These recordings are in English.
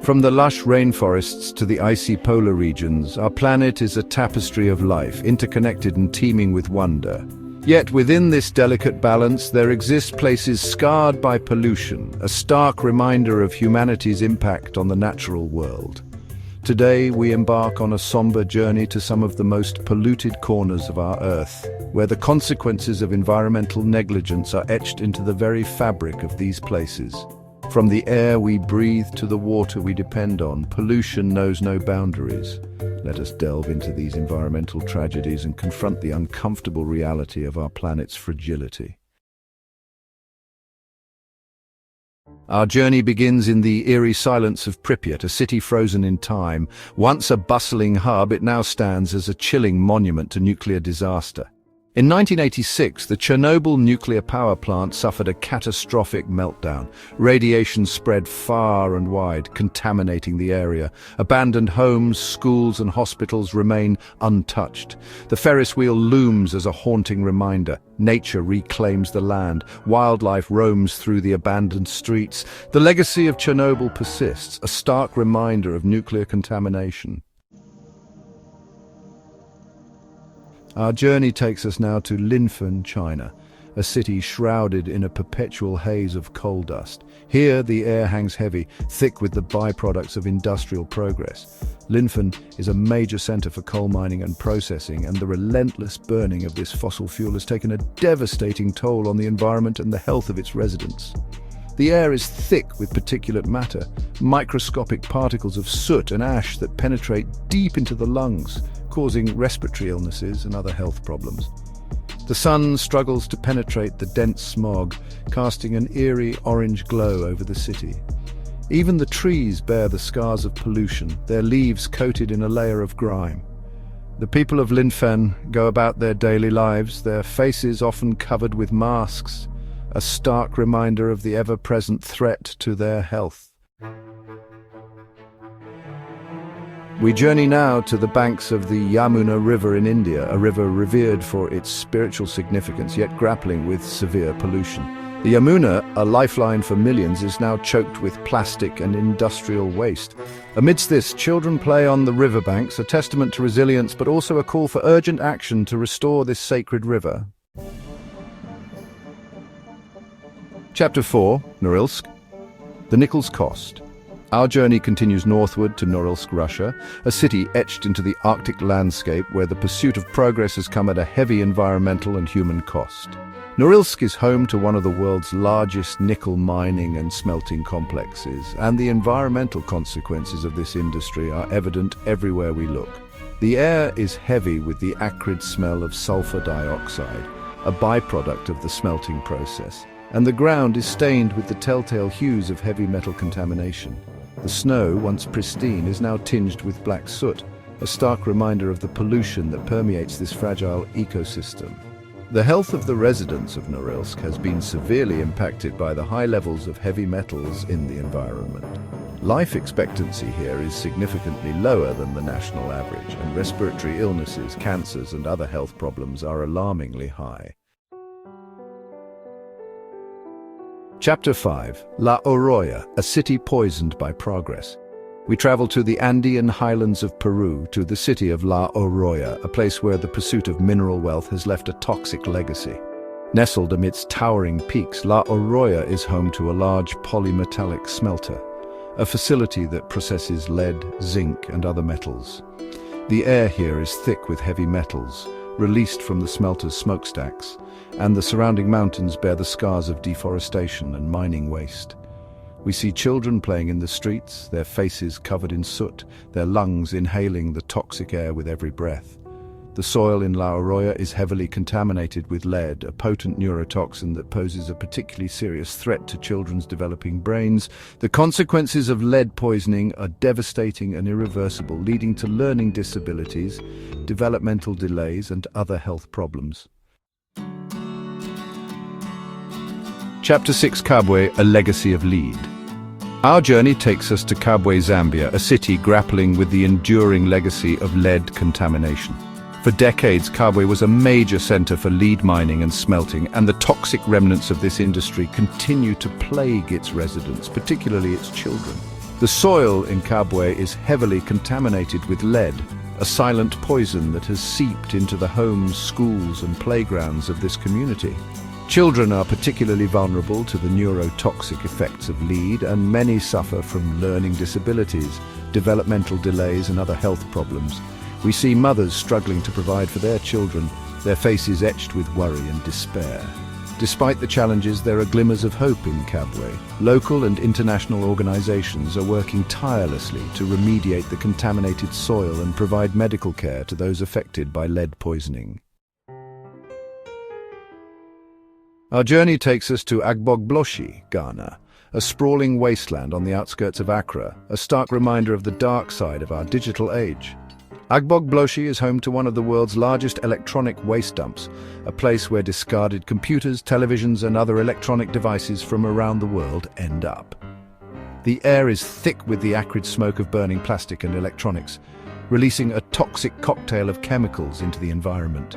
From the lush rainforests to the icy polar regions, our planet is a tapestry of life, interconnected and teeming with wonder. Yet within this delicate balance, there exist places scarred by pollution, a stark reminder of humanity's impact on the natural world. Today, we embark on a somber journey to some of the most polluted corners of our Earth, where the consequences of environmental negligence are etched into the very fabric of these places. From the air we breathe to the water we depend on, pollution knows no boundaries. Let us delve into these environmental tragedies and confront the uncomfortable reality of our planet's fragility. Our journey begins in the eerie silence of Pripyat, a city frozen in time. Once a bustling hub, it now stands as a chilling monument to nuclear disaster. In 1986, the Chernobyl nuclear power plant suffered a catastrophic meltdown. Radiation spread far and wide, contaminating the area. Abandoned homes, schools and hospitals remain untouched. The Ferris wheel looms as a haunting reminder. Nature reclaims the land. Wildlife roams through the abandoned streets. The legacy of Chernobyl persists, a stark reminder of nuclear contamination. Our journey takes us now to Linfen, China, a city shrouded in a perpetual haze of coal dust. Here, the air hangs heavy, thick with the byproducts of industrial progress. Linfen is a major center for coal mining and processing, and the relentless burning of this fossil fuel has taken a devastating toll on the environment and the health of its residents. The air is thick with particulate matter, microscopic particles of soot and ash that penetrate deep into the lungs, causing respiratory illnesses and other health problems. The sun struggles to penetrate the dense smog, casting an eerie orange glow over the city. Even the trees bear the scars of pollution, their leaves coated in a layer of grime. The people of Linfen go about their daily lives, their faces often covered with masks, a stark reminder of the ever-present threat to their health. We journey now to the banks of the Yamuna River in India, a river revered for its spiritual significance, yet grappling with severe pollution. The Yamuna, a lifeline for millions, is now choked with plastic and industrial waste. Amidst this, children play on the riverbanks, a testament to resilience, but also a call for urgent action to restore this sacred river. Chapter 4, Norilsk. The nickel's cost. Our journey continues northward to Norilsk, Russia, a city etched into the Arctic landscape where the pursuit of progress has come at a heavy environmental and human cost. Norilsk is home to one of the world's largest nickel mining and smelting complexes, and the environmental consequences of this industry are evident everywhere we look. The air is heavy with the acrid smell of sulfur dioxide, a byproduct of the smelting process, and the ground is stained with the telltale hues of heavy metal contamination. The snow, once pristine, is now tinged with black soot, a stark reminder of the pollution that permeates this fragile ecosystem. The health of the residents of Norilsk has been severely impacted by the high levels of heavy metals in the environment. Life expectancy here is significantly lower than the national average, and respiratory illnesses, cancers, and other health problems are alarmingly high. Chapter 5. La Oroya, a city poisoned by progress. We travel to the Andean highlands of Peru, to the city of La Oroya, a place where the pursuit of mineral wealth has left a toxic legacy. Nestled amidst towering peaks, La Oroya is home to a large polymetallic smelter, a facility that processes lead, zinc, and other metals. The air here is thick with heavy metals, released from the smelter's smokestacks, and the surrounding mountains bear the scars of deforestation and mining waste. We see children playing in the streets, their faces covered in soot, their lungs inhaling the toxic air with every breath. The soil in La Oroya is heavily contaminated with lead, a potent neurotoxin that poses a particularly serious threat to children's developing brains. The consequences of lead poisoning are devastating and irreversible, leading to learning disabilities, developmental delays, and other health problems. Chapter 6, Kabwe, a legacy of lead. Our journey takes us to Kabwe, Zambia, a city grappling with the enduring legacy of lead contamination. For decades, Kabwe was a major center for lead mining and smelting, and the toxic remnants of this industry continue to plague its residents, particularly its children. The soil in Kabwe is heavily contaminated with lead, a silent poison that has seeped into the homes, schools and playgrounds of this community. Children are particularly vulnerable to the neurotoxic effects of lead, and many suffer from learning disabilities, developmental delays and other health problems. We see mothers struggling to provide for their children, their faces etched with worry and despair. Despite the challenges, there are glimmers of hope in Kabwe. Local and international organizations are working tirelessly to remediate the contaminated soil and provide medical care to those affected by lead poisoning. Our journey takes us to Agbogbloshie, Ghana, a sprawling wasteland on the outskirts of Accra, a stark reminder of the dark side of our digital age. Agbogbloshie is home to one of the world's largest electronic waste dumps, a place where discarded computers, televisions and other electronic devices from around the world end up. The air is thick with the acrid smoke of burning plastic and electronics, releasing a toxic cocktail of chemicals into the environment.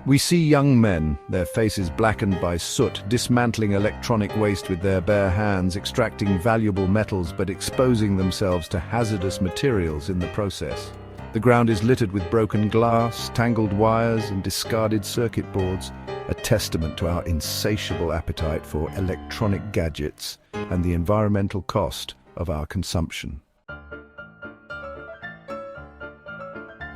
We see young men, their faces blackened by soot, dismantling electronic waste with their bare hands, extracting valuable metals but exposing themselves to hazardous materials in the process. The ground is littered with broken glass, tangled wires and discarded circuit boards, a testament to our insatiable appetite for electronic gadgets and the environmental cost of our consumption.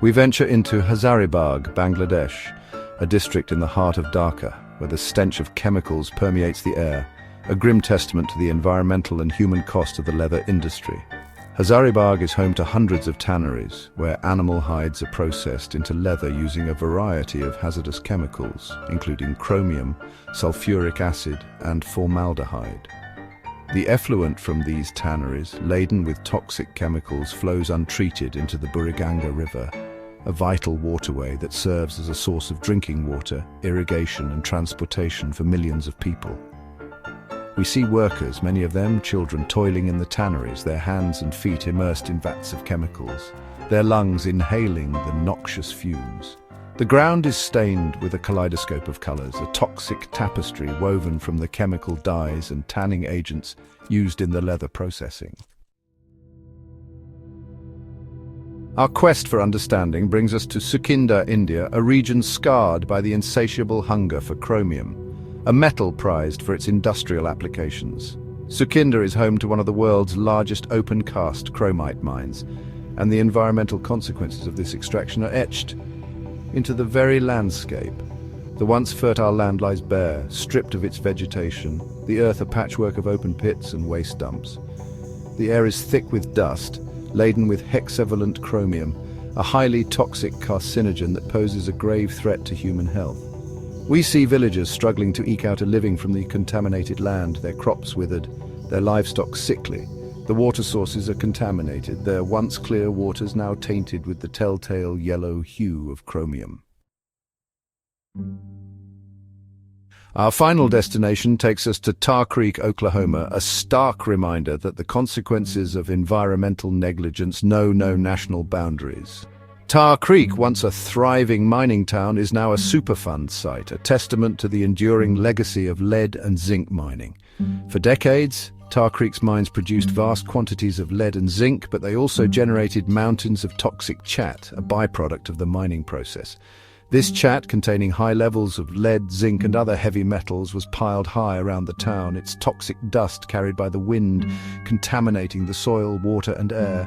We venture into Hazaribagh, Bangladesh, a district in the heart of Dhaka, where the stench of chemicals permeates the air, a grim testament to the environmental and human cost of the leather industry. Hazaribagh is home to hundreds of tanneries, where animal hides are processed into leather using a variety of hazardous chemicals, including chromium, sulfuric acid, and formaldehyde. The effluent from these tanneries, laden with toxic chemicals, flows untreated into the Buriganga River, a vital waterway that serves as a source of drinking water, irrigation and transportation for millions of people. We see workers, many of them children, toiling in the tanneries, their hands and feet immersed in vats of chemicals, their lungs inhaling the noxious fumes. The ground is stained with a kaleidoscope of colors, a toxic tapestry woven from the chemical dyes and tanning agents used in the leather processing. Our quest for understanding brings us to Sukinda, India, a region scarred by the insatiable hunger for chromium, a metal prized for its industrial applications. Sukinda is home to one of the world's largest open-cast chromite mines, and the environmental consequences of this extraction are etched into the very landscape. The once fertile land lies bare, stripped of its vegetation, the earth a patchwork of open pits and waste dumps. The air is thick with dust, laden with hexavalent chromium, a highly toxic carcinogen that poses a grave threat to human health. We see villagers struggling to eke out a living from the contaminated land, their crops withered, their livestock sickly. The water sources are contaminated, their once clear waters now tainted with the telltale yellow hue of chromium. Our final destination takes us to Tar Creek, Oklahoma, a stark reminder that the consequences of environmental negligence know no national boundaries. Tar Creek, once a thriving mining town, is now a Superfund site, a testament to the enduring legacy of lead and zinc mining. For decades, Tar Creek's mines produced vast quantities of lead and zinc, but they also generated mountains of toxic chat, a byproduct of the mining process. This chat, containing high levels of lead, zinc and other heavy metals, was piled high around the town, its toxic dust carried by the wind, contaminating the soil, water and air.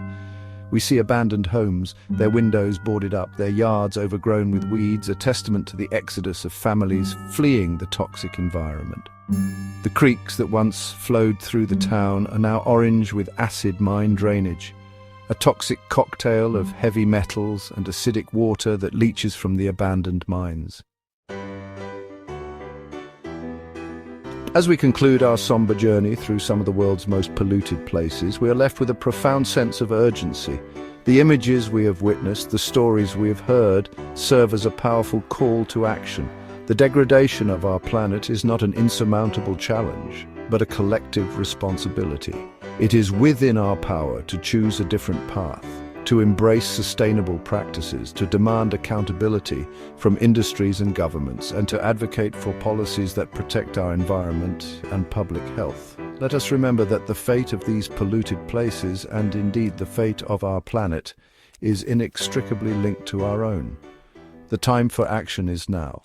We see abandoned homes, their windows boarded up, their yards overgrown with weeds, a testament to the exodus of families fleeing the toxic environment. The creeks that once flowed through the town are now orange with acid mine drainage, a toxic cocktail of heavy metals and acidic water that leaches from the abandoned mines. As we conclude our somber journey through some of the world's most polluted places, we are left with a profound sense of urgency. The images we have witnessed, the stories we have heard, serve as a powerful call to action. The degradation of our planet is not an insurmountable challenge, but a collective responsibility. It is within our power to choose a different path, to embrace sustainable practices, to demand accountability from industries and governments, and to advocate for policies that protect our environment and public health. Let us remember that the fate of these polluted places, and indeed the fate of our planet, is inextricably linked to our own. The time for action is now.